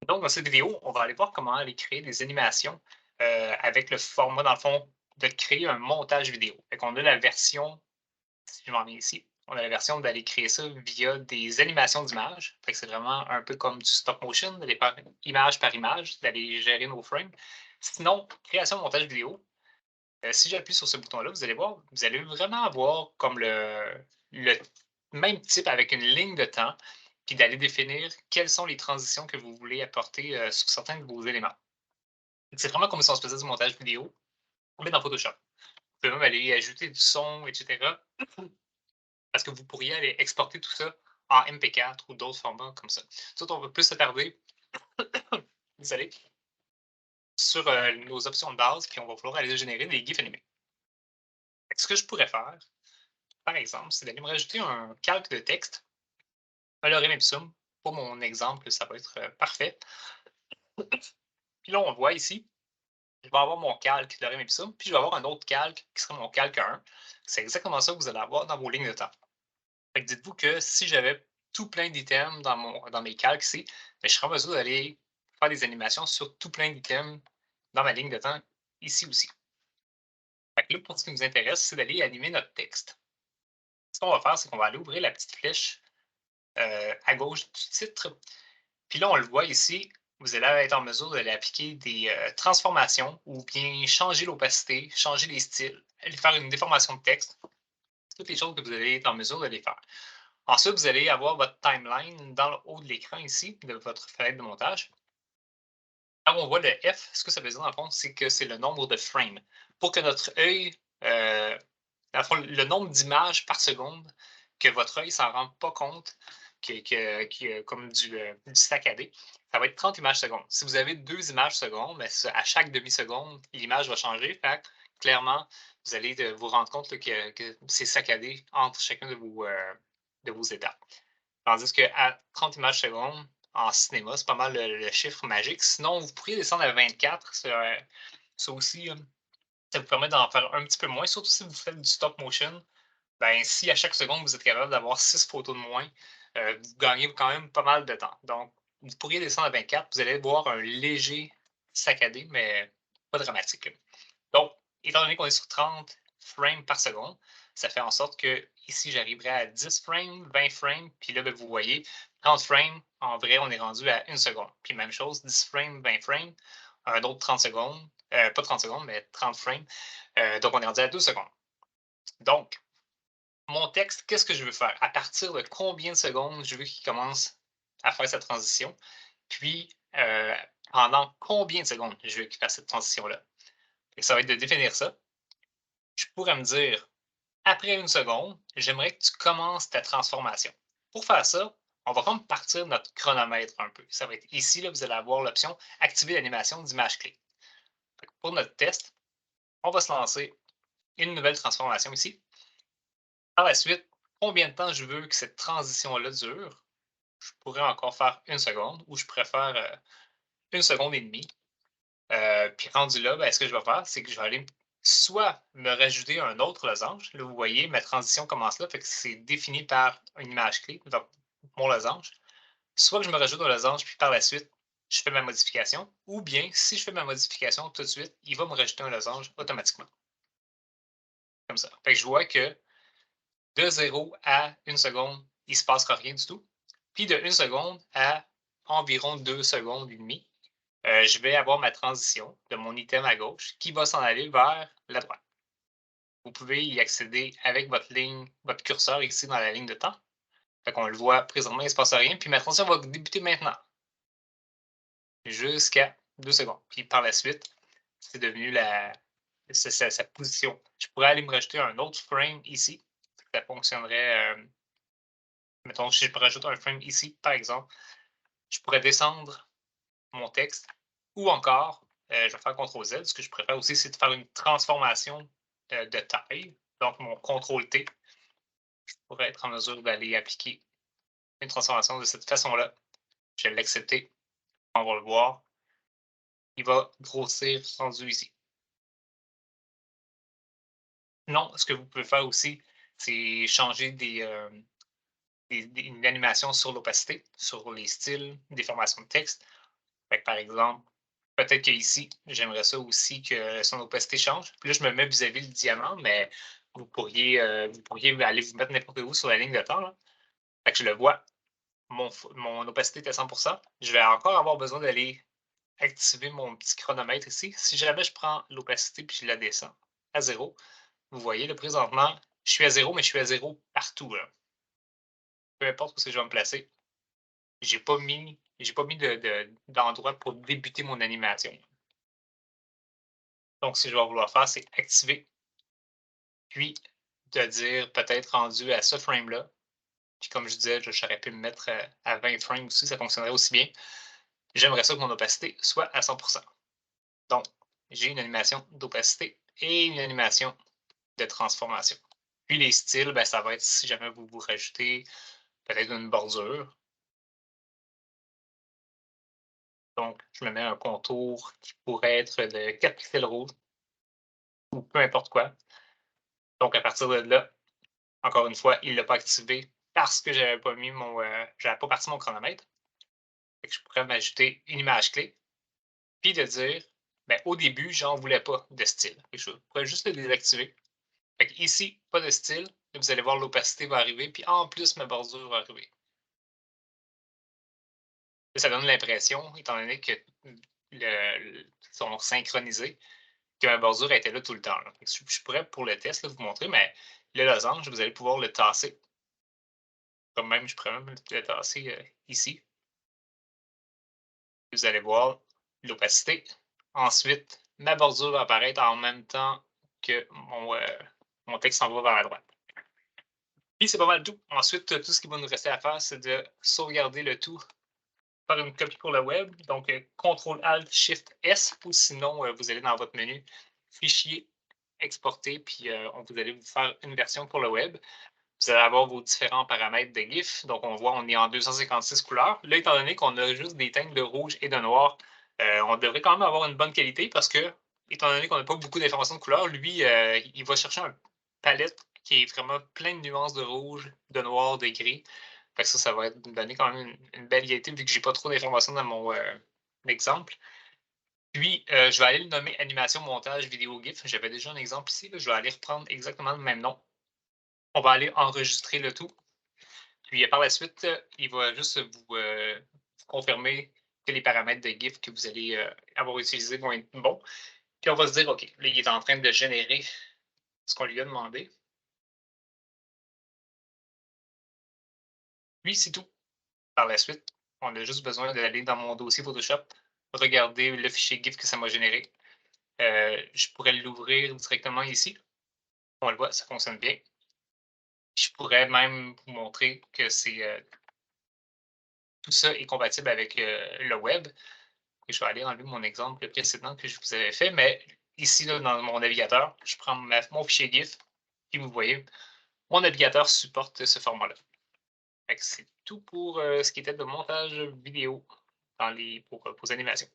Donc, dans cette vidéo, on va aller voir comment aller créer des animations avec le format, dans le fond, de créer un montage vidéo. Fait qu'on a la version, si je m'en viens ici, on a la version d'aller créer ça via des animations d'images. Fait que c'est vraiment un peu comme du stop motion, d'aller faire image par image, d'aller gérer nos frames. Sinon, création montage vidéo, si j'appuie sur ce bouton-là, vous allez voir, vous allez vraiment avoir comme le même type avec une ligne de temps, puis d'aller définir quelles sont les transitions que vous voulez apporter sur certains de vos éléments. C'est vraiment comme si on se faisait du montage vidéo, mais dans Photoshop. Vous pouvez même aller ajouter du son, etc. Parce que vous pourriez aller exporter tout ça en MP4 ou d'autres formats comme ça. Ensuite, on va plus s'attarder, désolé, sur nos options de base, puis on va vouloir aller générer des GIFs animés. Ce que je pourrais faire, par exemple, c'est d'aller me rajouter un calque de texte, un lorem ipsum. Pour mon exemple, ça va être parfait. Puis là, on voit ici, je vais avoir mon calque lorem ipsum, puis je vais avoir un autre calque qui sera mon calque 1. C'est exactement ça que vous allez avoir dans vos lignes de temps. Fait que dites-vous que si j'avais tout plein d'items dans mes calques ici, ben, je serais en mesure d'aller faire des animations sur tout plein d'items dans ma ligne de temps ici aussi. Fait que là, pour ce qui nous intéresse, c'est d'aller animer notre texte. Ce qu'on va faire, c'est qu'on va aller ouvrir la petite flèche à gauche du titre. Puis là, on le voit ici, vous allez être en mesure d'aller appliquer des transformations ou bien changer l'opacité, changer les styles, aller faire une déformation de texte, toutes les choses que vous allez être en mesure de les faire. Ensuite, vous allez avoir votre timeline dans le haut de l'écran ici, de votre fenêtre de montage. Là, on voit le F, ce que ça veut dire dans le fond, c'est que c'est le nombre de frames. Pour que notre œil, dans le fond, le nombre d'images par seconde, que votre œil ne s'en rende pas compte, qui est comme du saccadé, ça va être 30 images secondes. Si vous avez 2 images secondes, ben, à chaque demi-seconde, l'image va changer. Fait clairement, vous allez vous rendre compte là, que c'est saccadé entre chacun de vos étapes. Tandis qu'à 30 images secondes, en cinéma, c'est pas mal le chiffre magique. Sinon, vous pourriez descendre à 24. Ça aussi, ça vous permet d'en faire un petit peu moins, surtout si vous faites du stop motion. Ben, si à chaque seconde, vous êtes capable d'avoir 6 photos de moins, vous gagnez quand même pas mal de temps. Donc, vous pourriez descendre à 24. Vous allez voir un léger saccadé, mais pas dramatique. Donc, étant donné qu'on est sur 30 frames par seconde, ça fait en sorte que ici, j'arriverai à 10 frames, 20 frames, puis là, ben, vous voyez, 30 frames, en vrai, on est rendu à 1 seconde. Puis même chose, 10 frames, 20 frames, un autre 30 secondes, pas 30 secondes, mais 30 frames. Donc, on est rendu à 2 secondes. Donc, mon texte, qu'est-ce que je veux faire? À partir de combien de secondes je veux qu'il commence à faire cette transition? Puis, pendant combien de secondes je veux qu'il fasse cette transition-là? Et ça va être de définir ça. Je pourrais me dire, après 1 seconde, j'aimerais que tu commences ta transformation. Pour faire ça, on va comme partir de notre chronomètre un peu. Ça va être ici, là, vous allez avoir l'option activer l'animation d'image clé. Pour notre test, on va se lancer une nouvelle transformation ici. Par la suite, combien de temps je veux que cette transition-là dure? Je pourrais encore faire 1 seconde ou je préfère 1 seconde et demie. Puis rendu là, ben, ce que je vais faire, c'est que je vais aller soit me rajouter un autre losange. Là, vous voyez, ma transition commence là, fait que c'est défini par une image clé, donc mon losange. Soit que je me rajoute un losange, puis par la suite, je fais ma modification. Ou bien, si je fais ma modification tout de suite, il va me rajouter un losange automatiquement. Comme ça. Fait que je vois que de 0 à 1 seconde, il ne se passera rien du tout. Puis de 1 seconde à environ 2 secondes et demie, je vais avoir ma transition de mon item à gauche qui va s'en aller vers la droite. Vous pouvez y accéder avec votre ligne, votre curseur ici dans la ligne de temps. Fait qu'on le voit présentement, il ne se passe rien. Puis ma transition va débuter maintenant jusqu'à 2 secondes. Puis par la suite, c'est devenu sa position. Je pourrais aller me rajouter un autre frame ici. Ça fonctionnerait, mettons, si je rajoute un frame ici, par exemple, je pourrais descendre mon texte ou encore, je vais faire CTRL Z. Ce que je préfère aussi, c'est de faire une transformation de taille. Donc, mon CTRL-T pourrait être en mesure d'aller appliquer une transformation de cette façon-là. Je vais l'accepter. On va le voir. Il va grossir rendu ici. Non, ce que vous pouvez faire aussi, c'est changer une animation sur l'opacité, sur les styles, des formations de texte. Fait que, par exemple, peut-être qu'ici, j'aimerais ça aussi que son opacité change. Puis là, je me mets vis-à-vis le diamant, mais vous pourriez aller vous mettre n'importe où sur la ligne de temps, là. Fait que je le vois, mon opacité est à 100%. Je vais encore avoir besoin d'aller activer mon petit chronomètre ici. Si jamais je prends l'opacité puis je la descends à 0, vous voyez, là, présentement, je suis à 0, mais je suis à 0 partout, là. Peu importe où c'est que je vais me placer. J'ai pas mis d'endroit pour débuter mon animation. Donc, ce que je vais vouloir faire, c'est activer, puis de dire peut-être rendu à ce frame-là. Puis comme je disais, j'aurais pu me mettre à 20 frames aussi, ça fonctionnerait aussi bien. J'aimerais ça que mon opacité soit à 100%. Donc, j'ai une animation d'opacité et une animation de transformation. Puis les styles, ben, ça va être si jamais vous rajoutez peut-être une bordure. Donc, je me mets un contour qui pourrait être de 4 pixels rouges ou peu importe quoi. Donc, à partir de là, encore une fois, il ne l'a pas activé parce que j'avais pas parti mon chronomètre. Fait que je pourrais m'ajouter une image clé, puis de dire, ben, au début, j'en voulais pas de style. Fait que je pourrais juste le désactiver. Fait que ici, pas de style. Vous allez voir l'opacité va arriver, puis en plus, ma bordure va arriver. Ça donne l'impression, étant donné que sont synchronisés, que ma bordure était là tout le temps. Là. Je pourrais, pour le test, là, vous montrer, mais le losange, vous allez pouvoir le tasser. Comme même, je pourrais même le tasser ici. Vous allez voir l'opacité. Ensuite, ma bordure va apparaître en même temps que mon texte s'en va vers la droite. Puis c'est pas mal tout. Ensuite, tout ce qui va nous rester à faire, c'est de sauvegarder le tout, faire une copie pour le web. Donc, CTRL-ALT-SHIFT-S, ou sinon, vous allez dans votre menu Fichier, Exporter, puis vous allez vous faire une version pour le web. Vous allez avoir vos différents paramètres de GIF. Donc, on voit on est en 256 couleurs. Là, étant donné qu'on a juste des teintes de rouge et de noir, on devrait quand même avoir une bonne qualité parce que, étant donné qu'on n'a pas beaucoup d'informations de couleurs, lui, il va chercher une palette qui est vraiment plein de nuances de rouge, de noir, de gris. Fait que ça va donner quand même une belle qualité vu que j'ai pas trop d'informations dans mon exemple. Puis, je vais aller le nommer animation, montage, vidéo, GIF. J'avais déjà un exemple ici. Là. Je vais aller reprendre exactement le même nom. On va aller enregistrer le tout. Puis par la suite, il va juste vous confirmer que les paramètres de GIF que vous allez avoir utilisés vont être bons. Puis on va se dire, OK, là, il est en train de générer ce qu'on lui a demandé. Puis c'est tout. Par la suite, on a juste besoin d'aller dans mon dossier Photoshop, regarder le fichier GIF que ça m'a généré. Je pourrais l'ouvrir directement ici. On le voit, ça fonctionne bien. Je pourrais même vous montrer que tout ça est compatible avec le web. Et je vais aller enlever mon exemple précédent que je vous avais fait, mais ici, là, dans mon navigateur, je prends mon fichier GIF, et vous voyez, mon navigateur supporte ce format-là. C'est tout pour ce qui était de montage vidéo pour animations.